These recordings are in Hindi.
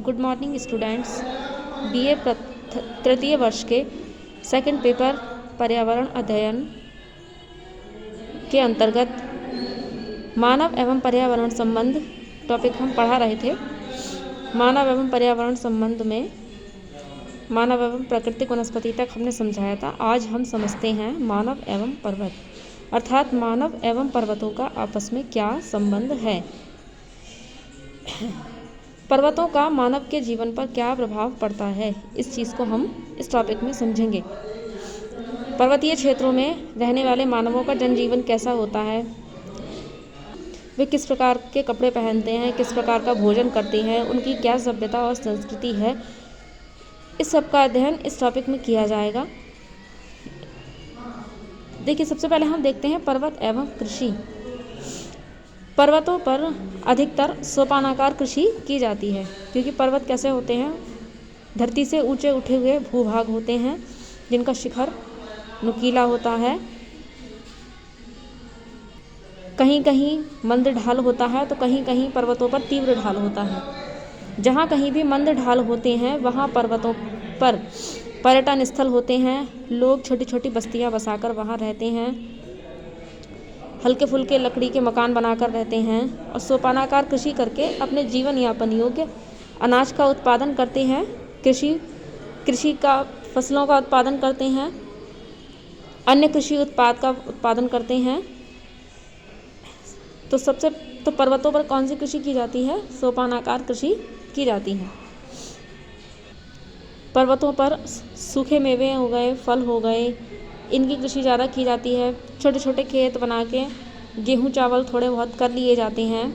Good morning students. बीए तृतीय वर्ष के सेकंड पेपर पर्यावरण अध्ययन के अंतर्गत मानव एवं पर्यावरण संबंध टॉपिक हम पढ़ा रहे थे। मानव एवं पर्यावरण संबंध में मानव एवं प्राकृतिक वनस्पति तक हमने समझाया था। आज हम समझते हैं मानव एवं पर्वत, अर्थात मानव एवं पर्वतों का आपस में क्या संबंध है। पर्वतों का मानव के जीवन पर क्या प्रभाव पड़ता है, इस चीज़ को हम इस टॉपिक में समझेंगे। पर्वतीय क्षेत्रों में रहने वाले मानवों का जनजीवन कैसा होता है, वे किस प्रकार के कपड़े पहनते हैं, किस प्रकार का भोजन करते हैं, उनकी क्या सभ्यता और संस्कृति है, इस सब का अध्ययन इस टॉपिक में किया जाएगा। देखिए, सबसे पहले हम देखते हैं पर्वत एवं कृषि। पर्वतों पर अधिकतर सोपानाकार कृषि की जाती है, क्योंकि पर्वत कैसे होते हैं, धरती से ऊंचे उठे हुए भूभाग होते हैं जिनका शिखर नुकीला होता है। कहीं कहीं मंद ढाल होता है तो कहीं कहीं पर्वतों पर तीव्र ढाल होता है। जहाँ कहीं भी मंद ढाल होते हैं वहाँ पर्वतों पर पर्यटन स्थल होते हैं। लोग छोटी छोटी बस्तियाँ बसाकर वहाँ रहते हैं, हल्के फुल्के लकड़ी के मकान बनाकर रहते हैं और सोपानाकार कृषि करके अपने जीवन यापन योग्य अनाज का उत्पादन करते हैं। कृषि का फसलों का उत्पादन करते हैं, अन्य कृषि उत्पाद का उत्पादन करते हैं। तो पर्वतों पर कौन सी कृषि की जाती है? सोपानाकार कृषि की जाती है। पर्वतों पर सूखे मेवे हो गए, फल हो गए, इनकी कृषि ज़्यादा की जाती है। छोटे छोटे खेत बना के गेहूँ चावल थोड़े बहुत कर लिए जाते हैं,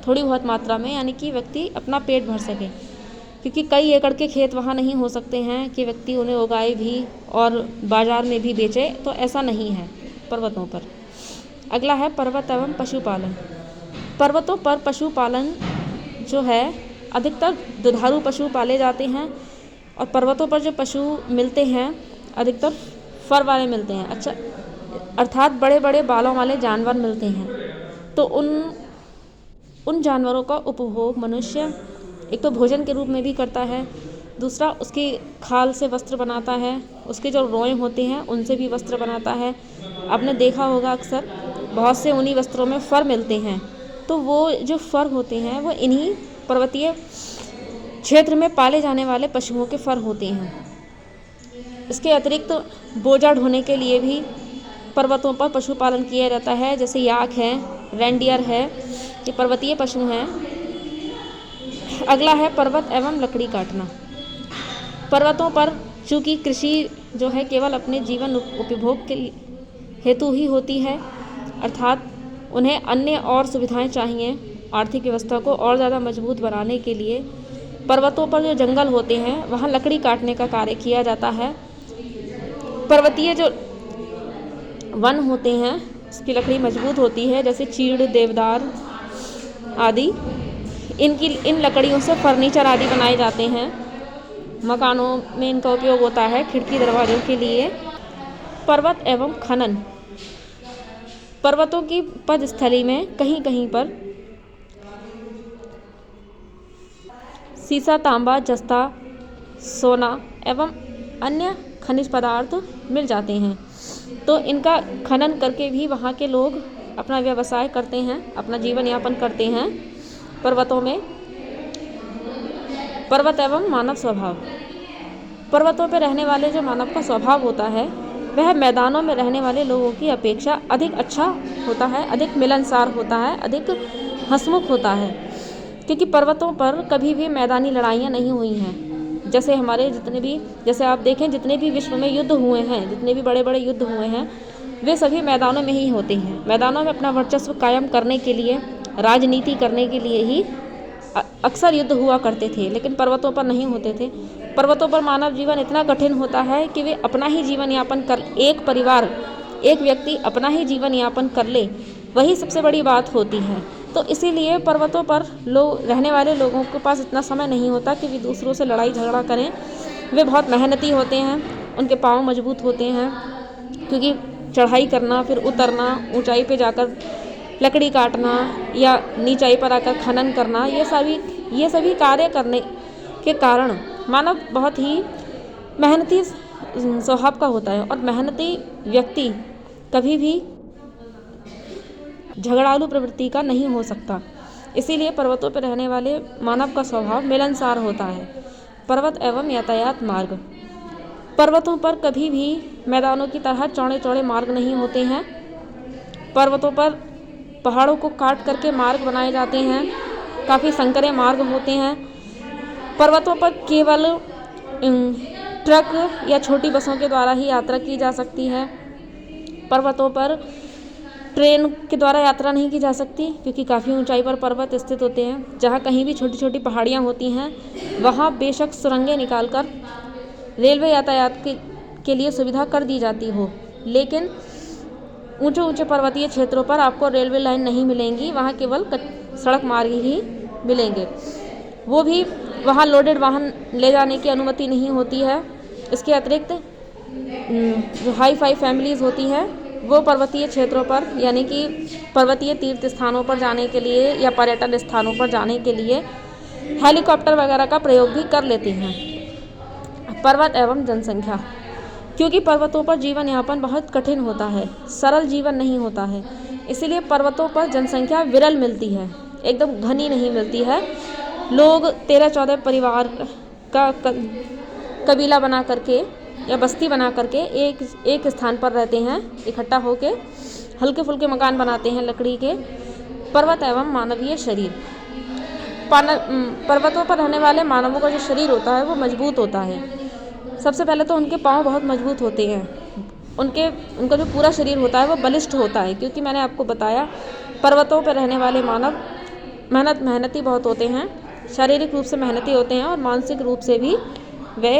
थोड़ी बहुत मात्रा में, यानी कि व्यक्ति अपना पेट भर सके, क्योंकि कई एकड़ के खेत वहाँ नहीं हो सकते हैं कि व्यक्ति उन्हें उगाए भी और बाज़ार में भी बेचे, तो ऐसा नहीं है पर्वतों पर। अगला है पर्वत एवं पशुपालन। पर्वतों पर पशुपालन जो है, अधिकतर दुधारू पशु पाले जाते हैं और पर्वतों पर जो पशु मिलते हैं अधिकतर फर वाले मिलते हैं, अर्थात बड़े बड़े बालों वाले जानवर मिलते हैं। तो उन जानवरों का उपभोग मनुष्य एक तो भोजन के रूप में भी करता है, दूसरा उसकी खाल से वस्त्र बनाता है, उसके जो रोए होते हैं उनसे भी वस्त्र बनाता है। आपने देखा होगा अक्सर बहुत से उन्हीं वस्त्रों में फर मिलते हैं, तो वो जो फर होते हैं वो इन्हीं पर्वतीय क्षेत्र में पाले जाने वाले पशुओं के फर होते हैं। इसके अतिरिक्त बोझा ढोने के लिए भी पर्वतों पर पशुपालन किया जाता है, जैसे याक है, रेंडियर है, ये पर्वतीय पशु हैं। अगला है पर्वत एवं लकड़ी काटना। पर्वतों पर चूँकि कृषि जो है केवल अपने जीवन उपभोग के हेतु ही होती है, अर्थात उन्हें अन्य और सुविधाएं चाहिए। आर्थिक व्यवस्था को और ज़्यादा मजबूत बनाने के लिए पर्वतों पर जो जंगल होते हैं वहाँ लकड़ी काटने का कार्य किया जाता है। पर्वतीय जो वन होते हैं उसकी लकड़ी मजबूत होती है, जैसे चीड़, देवदार आदि। इन लकड़ियों से फर्नीचर आदि बनाए जाते हैं। मकानों में इनका उपयोग होता है, खिड़की दरवाजों के लिए। पर्वत एवं खनन। पर्वतों की पदस्थली में कहीं कहीं पर सीसा, तांबा, जस्ता, सोना एवं अन्य खनिज पदार्थ मिल जाते हैं, तो इनका खनन करके भी वहाँ के लोग अपना व्यवसाय करते हैं, अपना जीवन यापन करते हैं पर्वतों में। पर्वत एवं मानव स्वभाव। पर्वतों पर रहने वाले जो मानव का स्वभाव होता है वह मैदानों में रहने वाले लोगों की अपेक्षा अधिक अच्छा होता है, अधिक मिलनसार होता है, अधिक हंसमुख होता है, क्योंकि पर्वतों पर कभी भी मैदानी लड़ाइयाँ नहीं हुई हैं। जैसे आप देखें जितने भी विश्व में युद्ध हुए हैं, जितने भी बड़े बड़े युद्ध हुए हैं, वे सभी मैदानों में ही होते हैं। मैदानों में अपना वर्चस्व कायम करने के लिए, राजनीति करने के लिए ही अक्सर युद्ध हुआ करते थे, लेकिन पर्वतों पर नहीं होते थे। पर्वतों पर मानव जीवन इतना कठिन होता है कि वे अपना ही जीवन यापन कर, एक व्यक्ति अपना ही जीवन यापन कर ले, वही सबसे बड़ी बात होती है। तो इसीलिए पर्वतों पर रहने वाले लोगों के पास इतना समय नहीं होता कि वे दूसरों से लड़ाई झगड़ा करें। वे बहुत मेहनती होते हैं, उनके पाँव मजबूत होते हैं, क्योंकि चढ़ाई करना, फिर उतरना, ऊंचाई पे जाकर लकड़ी काटना या नीचाई पर आकर खनन करना, ये सभी ये सभी कार्य करने के कारण मानव बहुत ही मेहनती स्वभाव का होता है और मेहनती व्यक्ति कभी भी झगड़ालू प्रवृत्ति का नहीं हो सकता। इसीलिए पर्वतों पर रहने वाले मानव का स्वभाव मिलनसार होता है। पर्वत एवं यातायात मार्ग। पर्वतों पर कभी भी मैदानों की तरह चौड़े चौड़े मार्ग नहीं होते हैं। पर्वतों पर पहाड़ों को काट करके मार्ग बनाए जाते हैं। काफ़ी संकरे मार्ग होते हैं। पर्वतों पर केवल ट्रक या छोटी बसों के द्वारा ही यात्रा की जा सकती है। पर्वतों पर ट्रेन के द्वारा यात्रा नहीं की जा सकती क्योंकि काफ़ी ऊंचाई पर पर्वत स्थित होते हैं। जहाँ कहीं भी छोटी छोटी पहाड़ियाँ होती हैं वहाँ बेशक सुरंगें निकालकर रेलवे यातायात के लिए सुविधा कर दी जाती हो, लेकिन ऊंचे ऊंचे पर्वतीय क्षेत्रों पर आपको रेलवे लाइन नहीं मिलेंगी। वहाँ केवल सड़क मार्ग ही मिलेंगे। वो भी वहाँ लोडेड वाहन ले जाने की अनुमति नहीं होती है। इसके अतिरिक्त जो हाई फाई फैमिलीज़ होती है वो पर्वतीय क्षेत्रों पर यानी कि पर्वतीय तीर्थ स्थानों पर जाने के लिए या पर्यटन स्थानों पर जाने के लिए हेलीकॉप्टर वगैरह का प्रयोग भी कर लेती हैं। पर्वत एवं जनसंख्या। क्योंकि पर्वतों पर जीवन यापन बहुत कठिन होता है, सरल जीवन नहीं होता है, इसीलिए पर्वतों पर जनसंख्या विरल मिलती है, एकदम घनी नहीं मिलती है। लोग 13-14 परिवार का कबीला बना करके या बस्ती बना करके एक स्थान पर रहते हैं, इकट्ठा होके हल्के फुल्के मकान बनाते हैं लकड़ी के। पर्वत एवं मानवीय शरीर। पर्वतों पर रहने वाले मानवों का जो शरीर होता है वो मजबूत होता है। सबसे पहले तो उनके पाँव बहुत मजबूत होते हैं। उनका जो पूरा शरीर होता है वो बलिष्ठ होता है, क्योंकि मैंने आपको बताया पर्वतों पर रहने वाले मानव मेहनती बहुत होते हैं, शारीरिक रूप से मेहनती होते हैं और मानसिक रूप से भी वे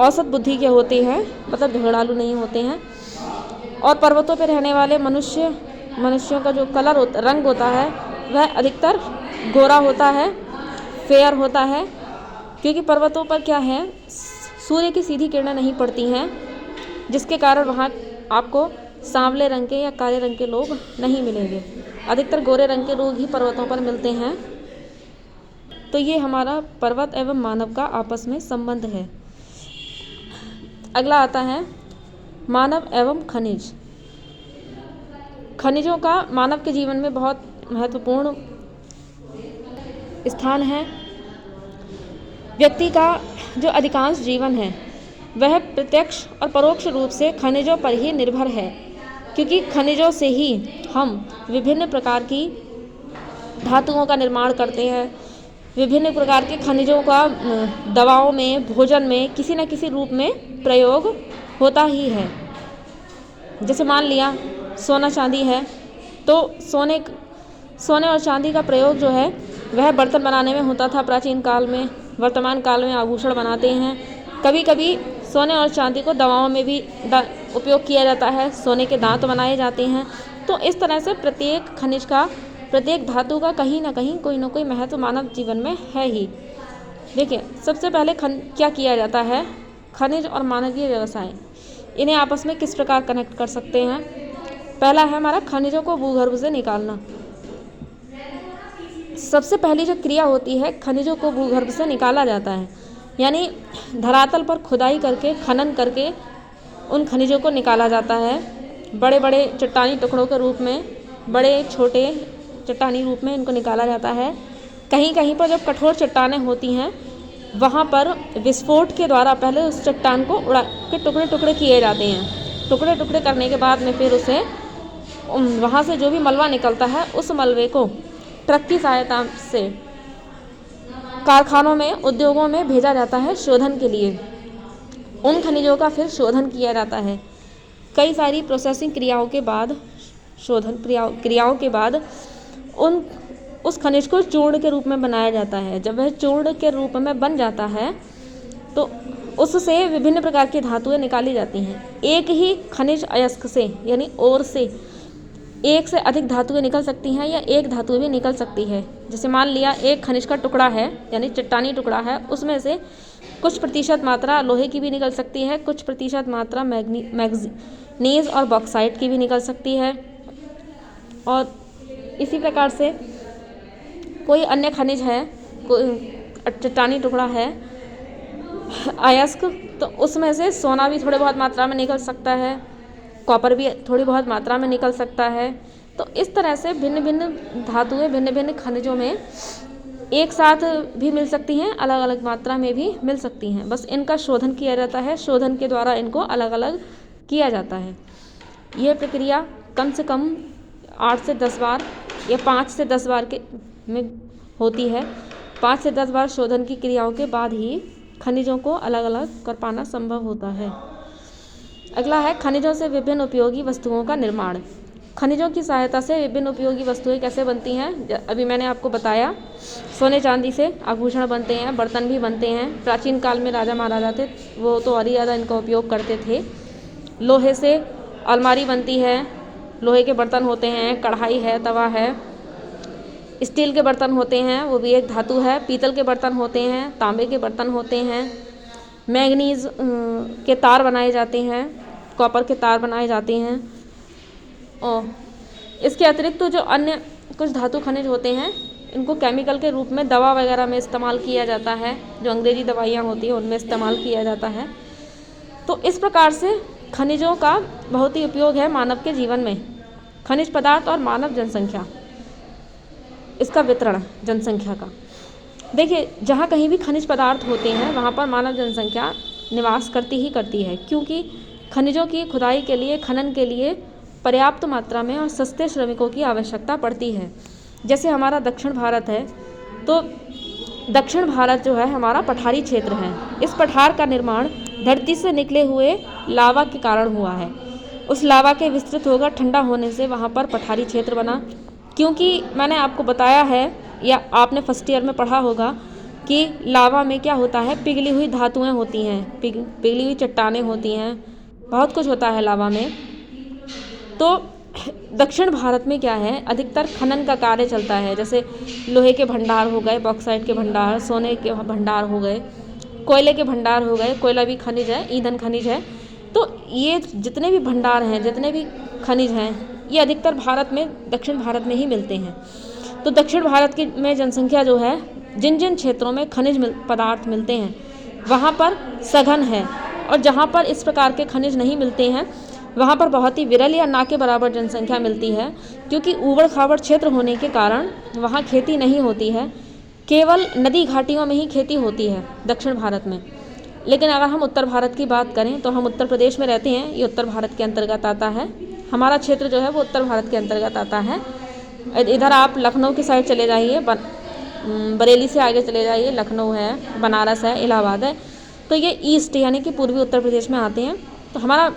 औसत बुद्धि के होते हैं, मतलब झगड़ालू नहीं होते हैं। और पर्वतों पर रहने वाले मनुष्यों का जो रंग होता है वह अधिकतर गोरा होता है, फेयर होता है, क्योंकि पर्वतों पर क्या है, सूर्य की सीधी किरणें नहीं पड़ती हैं, जिसके कारण वहाँ आपको सांवले रंग के या काले रंग के लोग नहीं मिलेंगे। अधिकतर गोरे रंग के लोग ही पर्वतों पर मिलते हैं। तो ये हमारा पर्वत एवं मानव का आपस में संबंध है। अगला आता है मानव एवं खनिज। खनिजों का मानव के जीवन में बहुत महत्वपूर्ण स्थान है। व्यक्ति का जो अधिकांश जीवन है वह प्रत्यक्ष और परोक्ष रूप से खनिजों पर ही निर्भर है, क्योंकि खनिजों से ही हम विभिन्न प्रकार की धातुओं का निर्माण करते हैं। विभिन्न प्रकार के खनिजों का दवाओं में, भोजन में किसी न किसी रूप में प्रयोग होता ही है। जैसे मान लिया सोना चांदी है, तो सोने और चांदी का प्रयोग जो है वह बर्तन बनाने में होता था प्राचीन काल में। वर्तमान काल में आभूषण बनाते हैं। कभी कभी सोने और चांदी को दवाओं में भी उपयोग किया जाता है, सोने के दांत बनाए जाते हैं। तो इस तरह से प्रत्येक खनिज का, प्रत्येक धातु का कहीं ना कहीं कोई ना कोई महत्व मानव जीवन में है ही। देखिए, सबसे पहले क्या किया जाता है, खनिज और मानवीय व्यवसाय, इन्हें आपस में किस प्रकार कनेक्ट कर सकते हैं। पहला है हमारा खनिजों को भूगर्भ से निकालना। सबसे पहली जो क्रिया होती है, खनिजों को भूगर्भ से निकाला जाता है, यानी धरातल पर खुदाई करके, खनन करके उन खनिजों को निकाला जाता है। बड़े बड़े चट्टानी टुकड़ों के रूप में, बड़े छोटे चट्टानी रूप में इनको निकाला जाता है। कहीं कहीं पर जब कठोर चट्टानें होती हैं वहाँ पर विस्फोट के द्वारा पहले उस चट्टान को उड़ा के टुकड़े टुकड़े किए जाते हैं। टुकड़े टुकड़े करने के बाद में फिर उसे वहाँ से जो भी मलबा निकलता है उस मलबे को ट्रक की सहायता से कारखानों में, उद्योगों में भेजा जाता है शोधन के लिए। उन खनिजों का फिर शोधन किया जाता है। कई सारी प्रोसेसिंग क्रियाओं के बाद, शोधन क्रियाओं के बाद उस खनिज को चूर्ण के रूप में बनाया जाता है। जब वह चूर्ण के रूप में बन जाता है तो उससे विभिन्न प्रकार की धातुएं निकाली जाती हैं। एक ही खनिज अयस्क से, यानी ओर से एक से अधिक धातुएं निकल सकती हैं या एक धातु भी निकल सकती है। जैसे मान लिया एक खनिज का टुकड़ा है, यानी चट्टानी टुकड़ा है, उसमें से कुछ प्रतिशत मात्रा लोहे की भी निकल सकती है, कुछ प्रतिशत मात्रा मैग्नीज और बॉक्साइट की भी निकल सकती है। और इसी प्रकार से कोई अन्य खनिज है, कोई चट्टानी टुकड़ा है अयस्क, तो उसमें से सोना भी थोड़े बहुत मात्रा में निकल सकता है, कॉपर भी थोड़ी बहुत मात्रा में निकल सकता है। तो इस तरह से भिन्न भिन्न धातुएं भिन्न भिन्न खनिजों में एक साथ भी मिल सकती हैं, अलग अलग मात्रा में भी मिल सकती हैं। बस इनका शोधन किया जाता है, शोधन के द्वारा इनको अलग अलग किया जाता है। यह प्रक्रिया कम से कम 8 से 10 बार या 5 से 10 बार के में होती है। 5 से 10 बार शोधन की क्रियाओं के बाद ही खनिजों को अलग अलग कर पाना संभव होता है। अगला है खनिजों से विभिन्न उपयोगी वस्तुओं का निर्माण। खनिजों की सहायता से विभिन्न उपयोगी वस्तुएं कैसे बनती हैं? अभी मैंने आपको बताया, सोने चांदी से आभूषण बनते हैं, बर्तन भी बनते हैं। प्राचीन काल में राजा महाराजा थे वो तो और ही ज़्यादा इनका उपयोग करते थे। लोहे से अलमारी बनती है, लोहे के बर्तन होते हैं, कढ़ाई है, तवा है। स्टील के बर्तन होते हैं, वो भी एक धातु है। पीतल के बर्तन होते हैं, तांबे के बर्तन होते हैं। मैंगनीज के तार बनाए जाते हैं, कॉपर के तार बनाए जाते हैं। और इसके अतिरिक्त तो जो अन्य कुछ धातु खनिज होते हैं, इनको केमिकल के रूप में दवा वगैरह में इस्तेमाल किया जाता है। जो अंग्रेजी दवाइयाँ होती हैं उनमें इस्तेमाल किया जाता है। तो इस प्रकार से खनिजों का बहुत ही उपयोग है मानव के जीवन में। खनिज पदार्थ और मानव जनसंख्या, इसका वितरण जनसंख्या का। देखिए, जहाँ कहीं भी खनिज पदार्थ होते हैं वहाँ पर मानव जनसंख्या निवास करती ही करती है, क्योंकि खनिजों की खुदाई के लिए, खनन के लिए पर्याप्त मात्रा में और सस्ते श्रमिकों की आवश्यकता पड़ती है। जैसे हमारा दक्षिण भारत है, तो दक्षिण भारत जो है हमारा पठारी क्षेत्र है। इस पठार का निर्माण धरती से निकले हुए लावा के कारण हुआ है। उस लावा के विस्तृत होकर ठंडा होने से वहाँ पर पठारी क्षेत्र बना। क्योंकि मैंने आपको बताया है या आपने फर्स्ट ईयर में पढ़ा होगा कि लावा में क्या होता है, पिघली हुई धातुएं होती हैं, पिघली हुई चट्टानें होती हैं, बहुत कुछ होता है लावा में। तो दक्षिण भारत में क्या है, अधिकतर खनन का कार्य चलता है। जैसे लोहे के भंडार हो गए, बॉक्साइट के भंडार, सोने के भंडार हो गए, कोयले के भंडार हो गए। कोयला भी खनिज है, ईंधन खनिज है। तो ये जितने भी भंडार हैं, जितने भी खनिज हैं, ये अधिकतर भारत में, दक्षिण भारत में ही मिलते हैं। तो दक्षिण भारत की में जनसंख्या जो है, जिन जिन क्षेत्रों में खनिज पदार्थ मिलते हैं वहाँ पर सघन है, और जहाँ पर इस प्रकार के खनिज नहीं मिलते हैं वहाँ पर बहुत ही विरल या ना के बराबर जनसंख्या मिलती है। क्योंकि ऊबड़ खाबड़ क्षेत्र होने के कारण वहाँ खेती नहीं होती है, केवल नदी घाटियों में ही खेती होती है दक्षिण भारत में। लेकिन अगर हम उत्तर भारत की बात करें तो हम उत्तर प्रदेश में रहते हैं, ये उत्तर भारत के अंतर्गत आता है। हमारा क्षेत्र जो है वो उत्तर भारत के अंतर्गत आता है। इधर आप लखनऊ की साइड चले जाइए, बरेली से आगे चले जाइए, लखनऊ है, बनारस है, इलाहाबाद है, तो ये ईस्ट यानी कि पूर्वी उत्तर प्रदेश में आते हैं। तो हमारा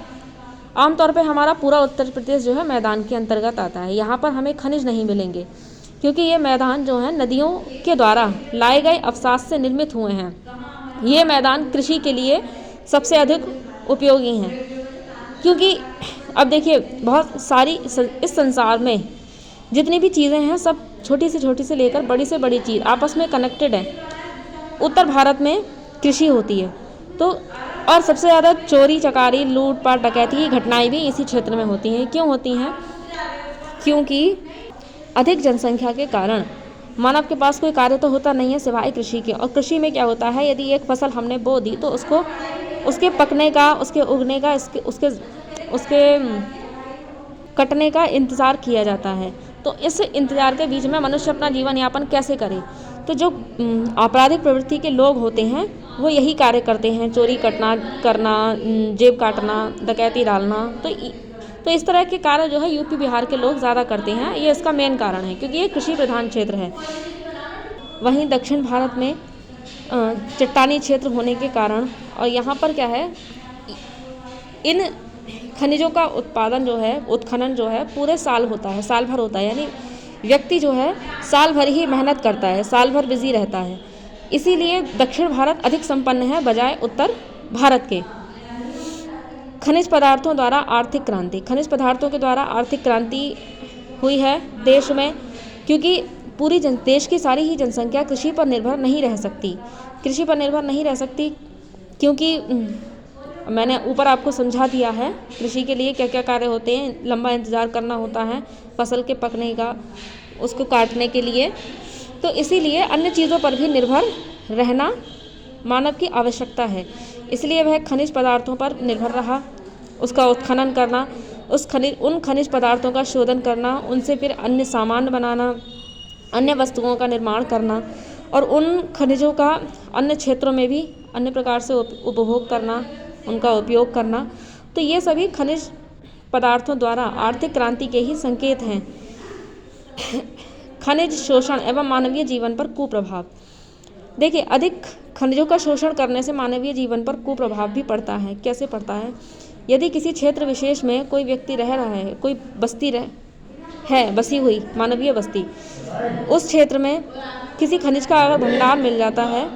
आमतौर पे हमारा पूरा उत्तर प्रदेश जो है मैदान के अंतर्गत आता है। यहाँ पर हमें खनिज नहीं मिलेंगे, क्योंकि ये मैदान जो है नदियों के द्वारा लाए गए अवसाद से निर्मित हुए हैं। ये मैदान कृषि के लिए सबसे अधिक उपयोगी हैं, क्योंकि अब देखिए, बहुत सारी इस संसार में जितनी भी चीज़ें हैं सब छोटी से लेकर बड़ी से बड़ी चीज़ आपस में कनेक्टेड है। उत्तर भारत में कृषि होती है, तो और सबसे ज़्यादा चोरी चकारी, लूटपाट, डकैती की घटनाएं भी इसी क्षेत्र में होती हैं। क्यों होती हैं? क्योंकि अधिक जनसंख्या के कारण मानव के पास कोई कार्य तो होता नहीं है सिवाय कृषि के। और कृषि में क्या होता है, यदि एक फसल हमने बो दी तो उसको उसके पकने का, उसके उगने का, उसके कटने का इंतज़ार किया जाता है। तो इस इंतज़ार के बीच में मनुष्य अपना जीवन यापन कैसे करे? तो जो आपराधिक प्रवृत्ति के लोग होते हैं वो यही कार्य करते हैं, चोरी करना, जेब काटना, डकैती डालना। तो इस तरह के कार्य जो है यूपी बिहार के लोग ज़्यादा करते हैं। ये इसका मेन कारण है, क्योंकि ये कृषि प्रधान क्षेत्र है। वहीं दक्षिण भारत में चट्टानी क्षेत्र होने के कारण, और यहाँ पर क्या है, इन खनिजों का उत्पादन जो है, उत्खनन जो है पूरे साल होता है, साल भर होता है। यानी व्यक्ति जो है साल भर ही मेहनत करता है, साल भर बिजी रहता है। इसीलिए दक्षिण भारत अधिक संपन्न है बजाय उत्तर भारत के। खनिज पदार्थों द्वारा आर्थिक क्रांति, खनिज पदार्थों के द्वारा आर्थिक क्रांति हुई है देश में, क्योंकि पूरी देश की सारी ही जनसंख्या कृषि पर निर्भर नहीं रह सकती। कृषि पर निर्भर नहीं रह सकती क्योंकि मैंने ऊपर आपको समझा दिया है कृषि के लिए क्या क्या कार्य होते हैं। लंबा इंतज़ार करना होता है फसल के पकने का, उसको काटने के लिए तो इसीलिए अन्य चीज़ों पर भी निर्भर रहना मानव की आवश्यकता है। इसलिए वह खनिज पदार्थों पर निर्भर रहा, उसका उत्खनन करना, उन खनिज पदार्थों का शोधन करना, उनसे फिर अन्य सामान बनाना, अन्य वस्तुओं का निर्माण करना और उन खनिजों का अन्य क्षेत्रों में भी अन्य प्रकार से उपभोग करना, उनका उपयोग करना। तो ये सभी खनिज पदार्थों द्वारा आर्थिक क्रांति के ही संकेत हैं। खनिज शोषण एवं मानवीय जीवन पर कुप्रभाव। देखिए, अधिक खनिजों का शोषण करने से मानवीय जीवन पर कुप्रभाव भी पड़ता है। कैसे पड़ता है? यदि किसी क्षेत्र विशेष में कोई व्यक्ति रह रहा है, कोई बस्ती बसी हुई मानवीय बस्ती, उस क्षेत्र में किसी खनिज का अगर भंडार मिल जाता है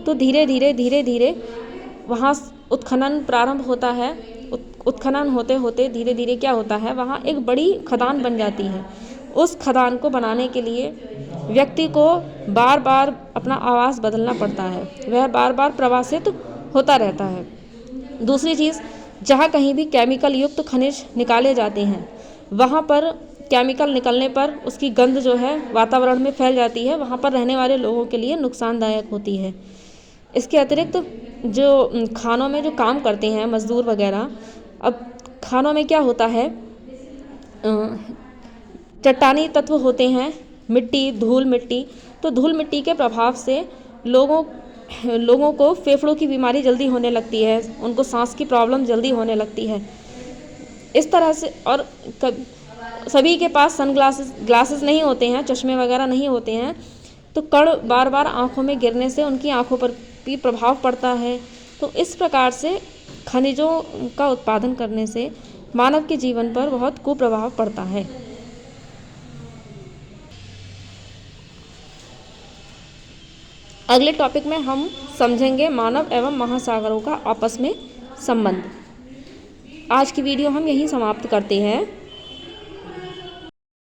तो धीरे धीरे वहाँ उत्खनन प्रारंभ होता है। उत्खनन होते होते धीरे धीरे क्या होता है, वहाँ एक बड़ी खदान बन जाती है। उस खदान को बनाने के लिए व्यक्ति को बार बार अपना आवास बदलना पड़ता है, वह बार बार प्रवासित होता रहता है। दूसरी चीज़, जहाँ कहीं भी केमिकल युक्त खनिज निकाले जाते हैं, वहाँ पर केमिकल निकलने पर उसकी गंध जो है वातावरण में फैल जाती है, वहाँ पर रहने वाले लोगों के लिए नुकसानदायक होती है। इसके अतिरिक्त जो खानों में जो काम करते हैं मजदूर वगैरह, अब खानों में क्या होता है, चट्टानी तत्व होते हैं, मिट्टी, धूल मिट्टी, तो धूल मिट्टी के प्रभाव से लोगों को फेफड़ों की बीमारी जल्दी होने लगती है, उनको सांस की प्रॉब्लम जल्दी होने लगती है। इस तरह से, और सभी के पास ग्लासेस नहीं होते हैं, चश्मे वगैरह नहीं होते हैं, तो कण बार बार आँखों में गिरने से उनकी आँखों पर भी प्रभाव पड़ता है। तो इस प्रकार से खनिजों का उत्पादन करने से मानव के जीवन पर बहुत कुप्रभाव पड़ता है। अगले टॉपिक में हम समझेंगे मानव एवं महासागरों का आपस में संबंध। आज की वीडियो हम यहीं समाप्त करते हैं।